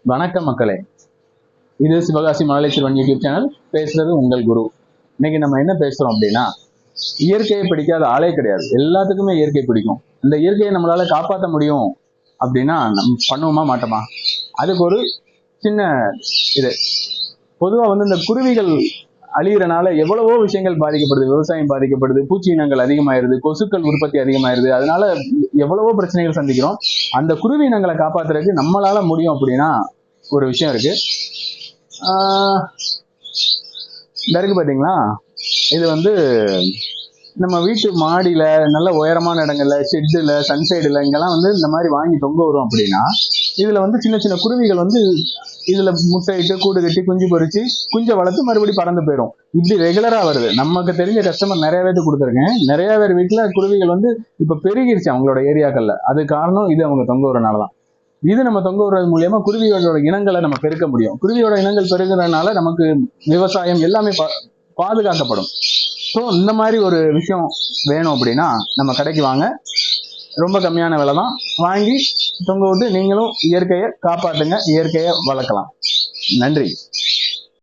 வணக்கம் மக்களே, இது சிவகாசி மழலை சிறுவன் யூடியூப் சேனல். பேசுறது உங்கள் குரு. இன்னைக்கு நம்ம என்ன பேசுறோம் அப்படின்னா, இயற்கையை பிடிக்காத ஆளே கிடையாது. எல்லாத்துக்குமே இயற்கை பிடிக்கும். இந்த இயற்கையை நம்மளால காப்பாற்ற முடியும் அப்படின்னா நம்ம பண்ணுவோமா மாட்டோமா? அதுக்கு ஒரு சின்ன இது. பொதுவா இந்த குருவிகள் அழிகிறனால எவ்வளவோ விஷயங்கள் பாதிக்கப்படுது. விவசாயம் பாதிக்கப்படுது, பூச்சி இனங்கள் அதிகமாயிருது, கொசுக்கள் உற்பத்தி அதிகமாயிருது. அதனால எவ்வளவோ பிரச்சனைகள் சந்திக்கிறோம். அந்த குருவி இனங்களை காப்பாத்துறதுக்கு நம்மளால முடியும் அப்படின்னா ஒரு விஷயம் இருக்கு. இந்த இருக்கு பாத்தீங்களா, இது நம்ம வீட்டு மாடியில, நல்ல உயரமான இடங்கள்ல, ஷெட்டுல, சன்சைடுல இங்கெல்லாம் இந்த மாதிரி வாங்கி தொங்க வரும் அப்படின்னா, இதுல சின்ன சின்ன குருவிகள் இதுல முட்டையிட்டு கூடு கட்டி குஞ்சு பொறிச்சு குஞ்சை வளர்த்து மறுபடியும் பறந்து போயிடும். இப்படி ரெகுலரா வருது. நமக்கு தெரிஞ்ச கஸ்டமர் நிறைய பேருக்கு கொடுத்துருக்கேன். நிறைய பேர் வீட்டுல குருவிகள் இப்ப பெருகிருச்சு அவங்களோட ஏரியாக்கள்ல. அது காரணம் இது அவங்க தொங்க வரனாலதான். இது நம்ம தொங்க விடுறது மூலியமா குருவிகளோட இனங்களை நம்ம பெருக்க முடியும். குருவியோட இனங்கள் பெருகிறதுனால நமக்கு விவசாயம் எல்லாமே பாதுகாக்கப்படும். ஸோ இந்த மாதிரி ஒரு விஷயம் வேணும் அப்படின்னா நம்ம கடைக்கு வாங்க. ரொம்ப கம்மியான விலை தான். வாங்கி தொங்க விட்டு நீங்களும் இயற்கையை காப்பாற்றுங்க, இயற்கையை வளர்க்கலாம். நன்றி.